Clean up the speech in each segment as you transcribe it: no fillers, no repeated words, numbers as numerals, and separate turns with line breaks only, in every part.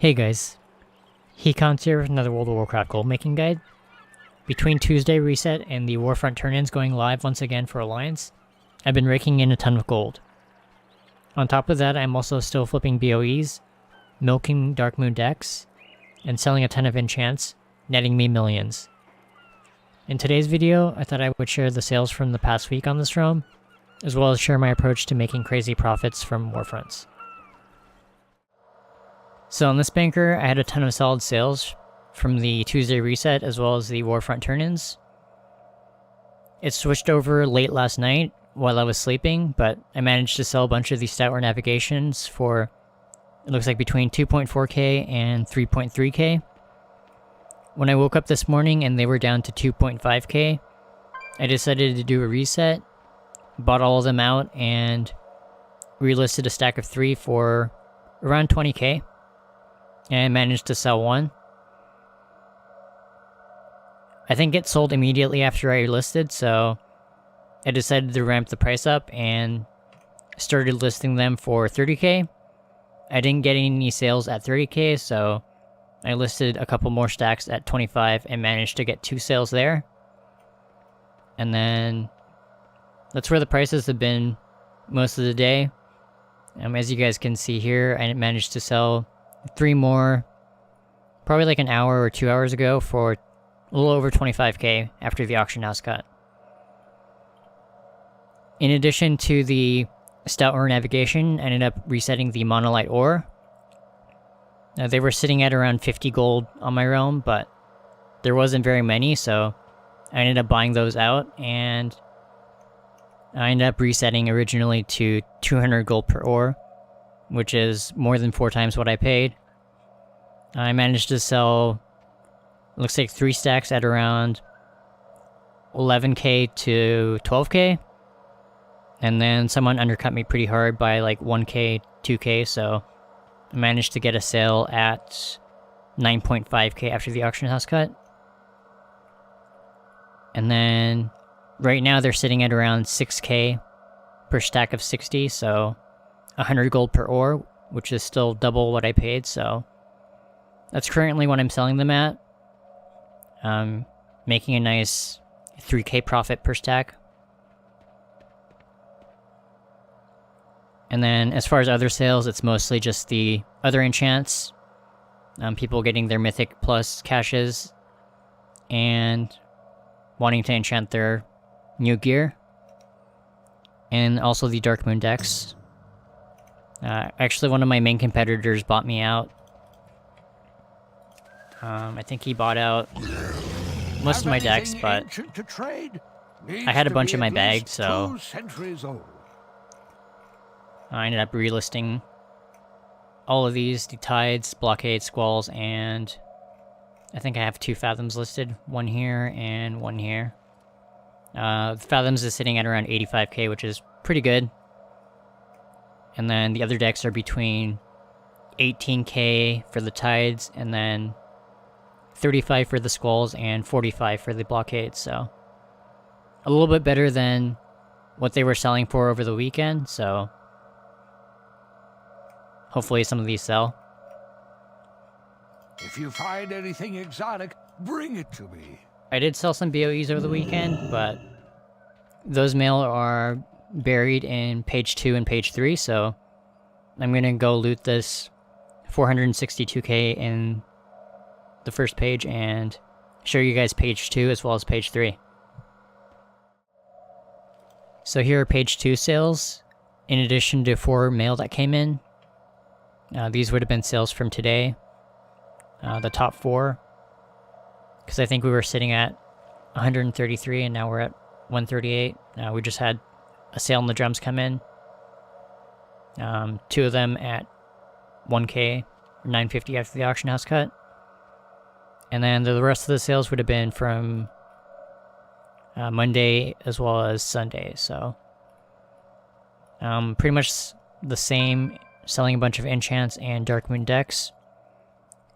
Hey guys, Hecons here with another World of Warcraft gold making guide. Between Tuesday reset and the Warfront turn-ins going live once again for Alliance, I've been raking in a ton of gold. On top of that, I'm also still flipping BOEs, milking Darkmoon decks, and selling a ton of enchants, netting me millions. In today's video, I thought I would share the sales from the past week on this realm, as well as share my approach to making crazy profits from Warfronts. So on this banker, I had a ton of solid sales from the Tuesday reset as well as the Warfront turn-ins. It switched over late last night while I was sleeping, but I managed to sell a bunch of these Stoutware navigations for, it looks like between 2.4k and 3.3k. When I woke up this morning and they were down to 2.5k, I decided to do a reset, bought all of them out, and relisted a stack of 3 for around 20k. And I managed to sell one. I think it sold immediately after I listed, so I decided to ramp the price up and started listing them for 30k. I didn't get any sales at 30k, so I listed a couple more stacks at 25 and managed to get 2 sales there. And then that's where the prices have been most of the day. As you guys can see here, I managed to sell 3 more, probably like an hour or 2 hours ago for a little over 25k after the auction house cut. In addition to the Stoutware navigation, I ended up resetting the Monolite ore. Now, they were sitting at around 50 gold on my realm, but there wasn't very many, so I ended up buying those out, and I ended up resetting originally to 200 gold per ore, which is more than 4 times what I paid. I managed to sell, looks like 3 stacks at around 11k to 12k. And then someone undercut me pretty hard by like 1k, 2k, so I managed to get a sale at 9.5k after the auction house cut. And then right now they're sitting at around 6k per stack of 60, so 100 gold per ore, which is still double what I paid, so that's currently what I'm selling them at. Making a nice 3k profit per stack. And then as far as other sales, it's mostly just the other enchants. People getting their Mythic Plus caches and wanting to enchant their new gear. And also the Darkmoon decks. Actually, one of my main competitors bought me out. I think he bought out most of my decks, but I had a bunch in my bag, so I ended up relisting all of these, the Tides, Blockades, Squalls, and I think I have 2 Fathoms listed. One here and one here. Fathoms is sitting at around 85k, which is pretty good. And then the other decks are between 18k for the Tides, and then 35 for the Squalls, and 45 for the Blockades, so a little bit better than what they were selling for over the weekend, so hopefully some of these sell.
If you find anything exotic, bring it to me.
I did sell some BOEs over the weekend, but those mail are buried in page 2 and page 3, so I'm gonna go loot this 462k in the first page and show you guys page 2 as well as page 3. So here are page 2 sales, in addition to 4 mail that came in. These would have been sales from today, the top 4, because I think we were sitting at 133 and now we're at 138. We just had a sale on the drums come in. 2 of them at 1k, 950 after the auction house cut. And then the rest of the sales would have been from Monday as well as Sunday, so pretty much the same, selling a bunch of enchants and Darkmoon decks.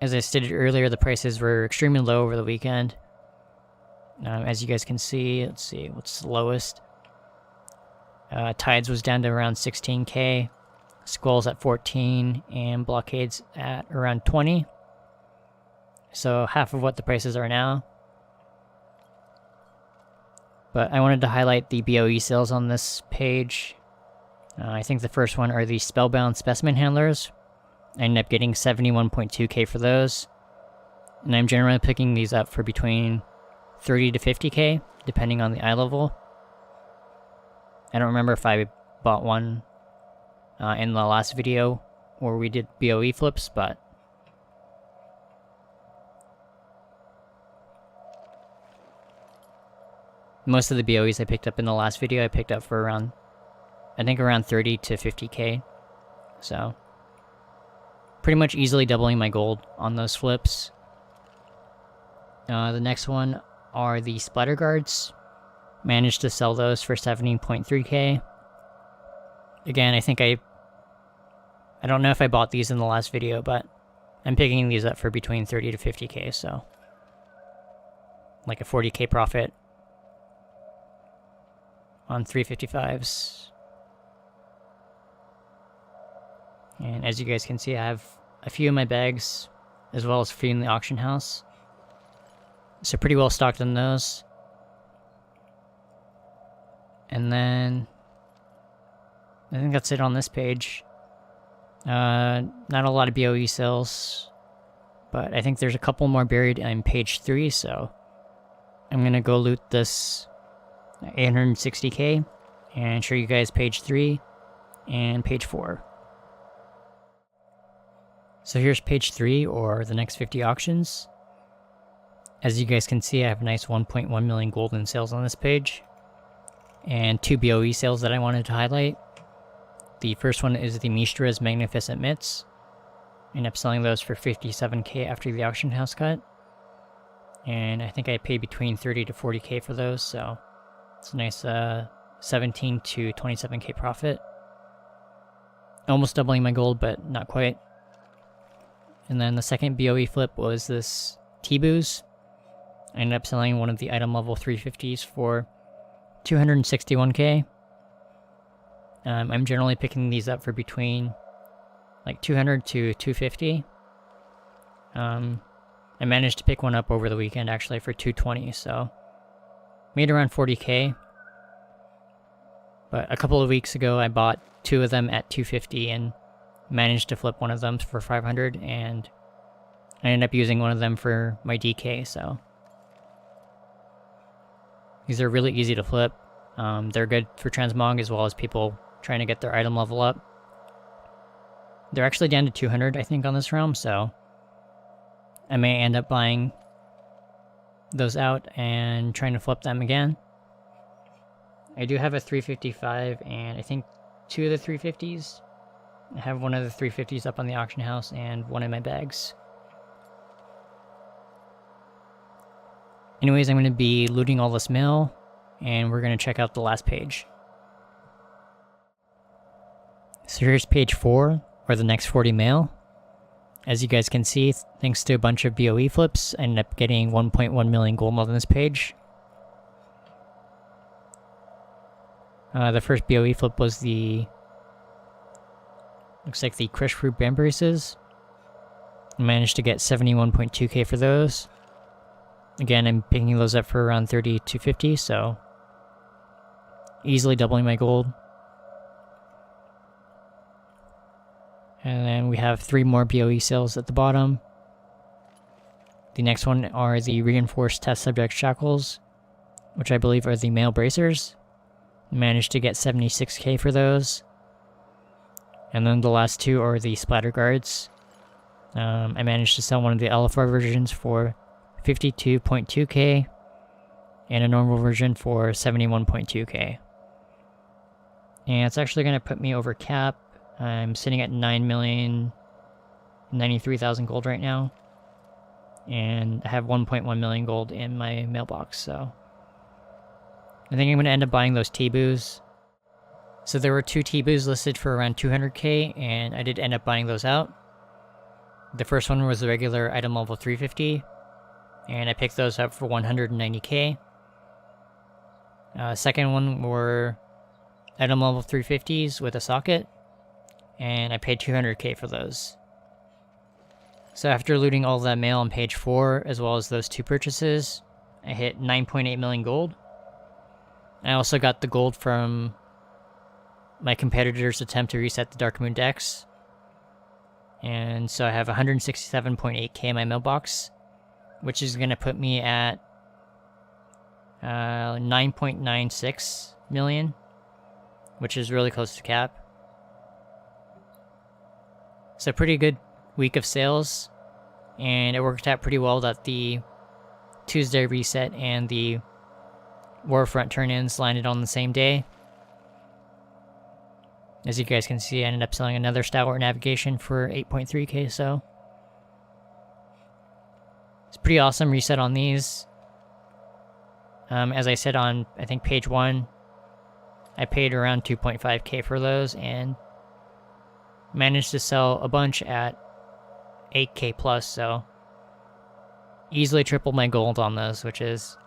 As I stated earlier, the prices were extremely low over the weekend. As you guys can see, let's see, what's the lowest? Tides was down to around 16k. Skulls at 14, and Blockades at around 20. So half of what the prices are now. But I wanted to highlight the BOE sales on this page. I think the first one are the Spellbound Specimen Handlers. I ended up getting 71.2k for those. And I'm generally picking these up for between 30 to 50k, depending on the eye level. I don't remember if I bought one in the last video where we did BOE flips, but most of the BOEs I picked up in the last video, I picked up for around, I think around 30 to 50k. So, pretty much easily doubling my gold on those flips. The next one are the Splatter Guards. Managed to sell those for 17.3k. Again, I think I don't know if I bought these in the last video, but I'm picking these up for between 30 to 50k, so like a 40k profit on 355s. And as you guys can see, I have a few in my bags, as well as a few in the auction house. So pretty well stocked on those. And then I think that's it on this page. Not a lot of BOE sales, but I think there's a couple more buried on page 3, so I'm gonna go loot this 860k and show you guys page 3 and page 4. So here's page 3, or the next 50 auctions. As you guys can see, I have a nice 1.1 million gold in sales on this page. And 2 BOE sales that I wanted to highlight. The first one is the Mistra's Magnificent Mitts. I ended up selling those for 57k after the auction house cut. And I think I paid between 30 to 40k for those, so it's a nice 17 to 27k profit. Almost doubling my gold, but not quite. And then the second BOE flip was this T-Booze. I ended up selling one of the item level 350s for 261k. I'm generally picking these up for between like 200 to 250. I managed to pick one up over the weekend actually for 220, so made around 40k. But a couple of weeks ago I bought 2 of them at 250 and managed to flip one of them for 500, and I ended up using one of them for my DK, so these are really easy to flip. They're good for transmog as well as people trying to get their item level up. They're actually down to 200, I think, on this realm, so I may end up buying those out and trying to flip them again. I do have a 355 and I think 2 of the 350s. I have one of the 350s up on the auction house and one in my bags. Anyways, I'm going to be looting all this mail, and we're going to check out the last page. So here's page 4, or the next 40 mail. As you guys can see, thanks to a bunch of BOE flips, I ended up getting 1.1 million gold on this page. The first BOE flip was the... looks like the Crush Fruit Bambraces. I managed to get 71.2k for those. Again, I'm picking those up for around 30 to 50, so easily doubling my gold. And then we have 3 more BOE sales at the bottom. The next one are the Reinforced Test Subject Shackles, which I believe are the male bracers. Managed to get 76k for those. And then the last 2 are the Splatter Guards. I managed to sell one of the LFR versions for 52.2k and a normal version for 71.2k. And it's actually going to put me over cap. I'm sitting at 9,093,000 gold right now, and I have 1.1 million gold in my mailbox, so I think I'm going to end up buying those T-Boos. So there were 2 T-Boos listed for around 200k, and I did end up buying those out. The first one was the regular item level 350, and I picked those up for 190k. Second one were item level 350s with a socket. and I paid 200k for those. So after looting all that mail on page 4, as well as those 2 purchases, I hit 9.8 million gold. I also got the gold from my competitor's attempt to reset the Darkmoon decks. And so I have 167.8k in my mailbox, which is going to put me at 9.96 million, which is really close to cap. So pretty good week of sales, and it worked out pretty well that the Tuesday reset and the Warfront turn-ins landed on the same day. As you guys can see, I ended up selling another Stalwart Navigation for 8.3k, so it's pretty awesome reset on these. As I said on, I think, page 1, I paid around 2.5k for those and managed to sell a bunch at 8k plus, so easily tripled my gold on those, which is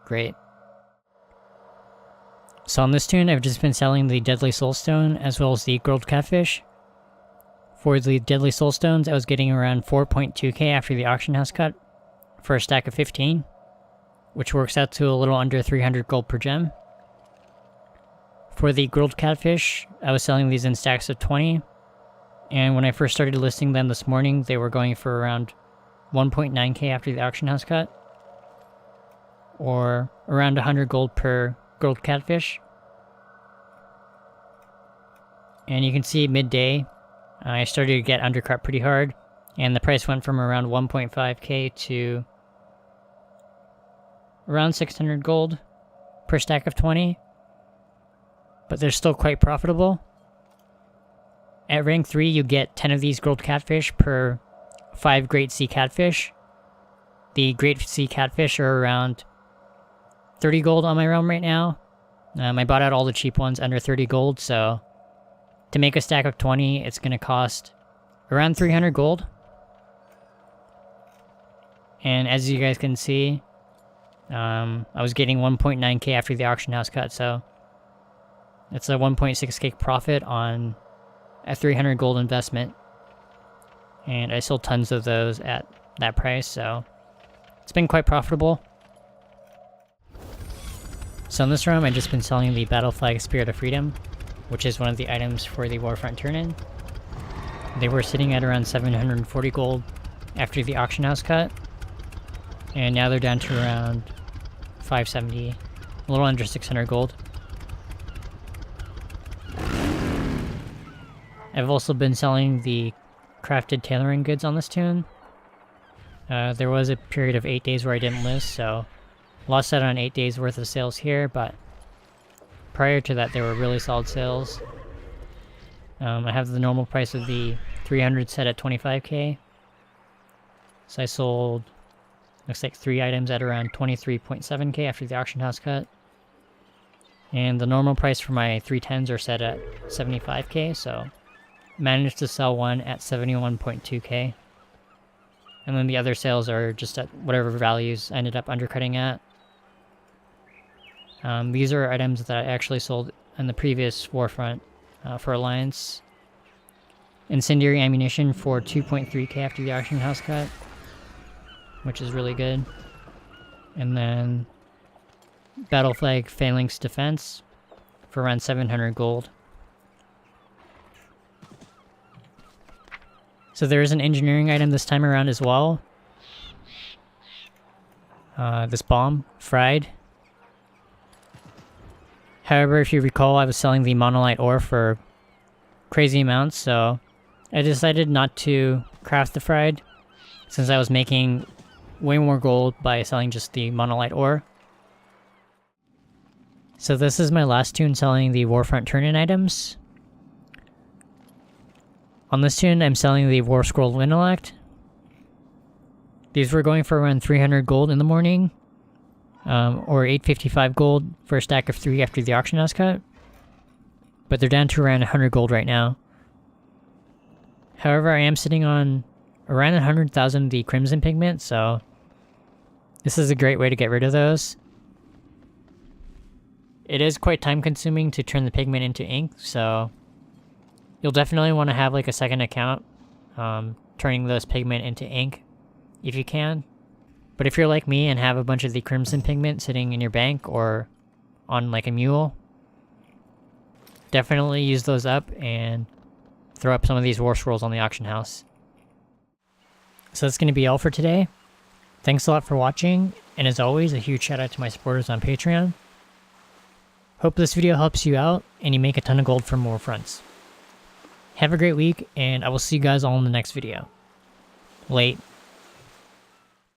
great. So on this tune, I've just been selling the Deadly Soulstone as well as the Grilled Catfish. For the Deadly Soulstones, I was getting around 4.2k after the auction house cut for a stack of 15, which works out to a little under 300 gold per gem. For the Grilled Catfish, I was selling these in stacks of 20, and when I first started listing them this morning, they were going for around 1.9k after the auction house cut, or around 100 gold per Grilled Catfish. And you can see midday, I started to get undercut pretty hard, and the price went from around 1.5k to around 600 gold per stack of 20, but they're still quite profitable. At rank 3, you get 10 of these Grilled Catfish per 5 Great Sea Catfish. The Great Sea Catfish are around 30 gold on my realm right now. I bought out all the cheap ones under 30 gold, so to make a stack of 20, it's going to cost around 300 gold. And as you guys can see, I was getting 1.9k after the auction house cut, so it's a 1.6k profit on a 300 gold investment. And I sold tons of those at that price, so it's been quite profitable. So in this room, I've just been selling the Battle Flag Spirit of Freedom, which is one of the items for the Warfront turn-in. They were sitting at around 740 gold after the auction house cut, and now they're down to around 570, a little under 600 gold. I've also been selling the crafted tailoring goods on this tune. There was a period of 8 days where I didn't list, so lost out on 8 days worth of sales here, but prior to that, they were really solid sales. I have the normal price of the 300 set at 25k. So I sold, looks like 3 items at around 23.7k after the auction house cut. And the normal price for my 310s are set at 75k, so managed to sell one at 71.2k. And then the other sales are just at whatever values I ended up undercutting at. These are items that I actually sold in the previous Warfront for Alliance. Incendiary ammunition for 2.3k after the auction house cut, which is really good. And then Battle Flag Phalanx Defense for around 700 gold. So there is an engineering item this time around as well. This bomb, fried. However, if you recall, I was selling the monolite ore for crazy amounts, so I decided not to craft the fried, since I was making way more gold by selling just the monolite ore. So this is my last tune selling the Warfront turn-in items. On this tune, I'm selling the War Scroll Intellect. These were going for around 300 gold in the morning, or 855 gold for a stack of 3 after the auction house cut. But they're down to around 100 gold right now. However, I am sitting on around 100,000 of the Crimson Pigment, so this is a great way to get rid of those. It is quite time consuming to turn the pigment into ink, so You'll definitely want to have like a second account, turning those pigment into ink if you can. But if you're like me and have a bunch of the crimson pigment sitting in your bank or on like a mule, definitely use those up and throw up some of these war scrolls on the auction house. So that's going to be all for today. Thanks a lot for watching, and as always, a huge shout out to my supporters on Patreon. Hope this video helps you out and you make a ton of gold from Warfronts. Have a great week, and I will see you guys all in the next video. Late.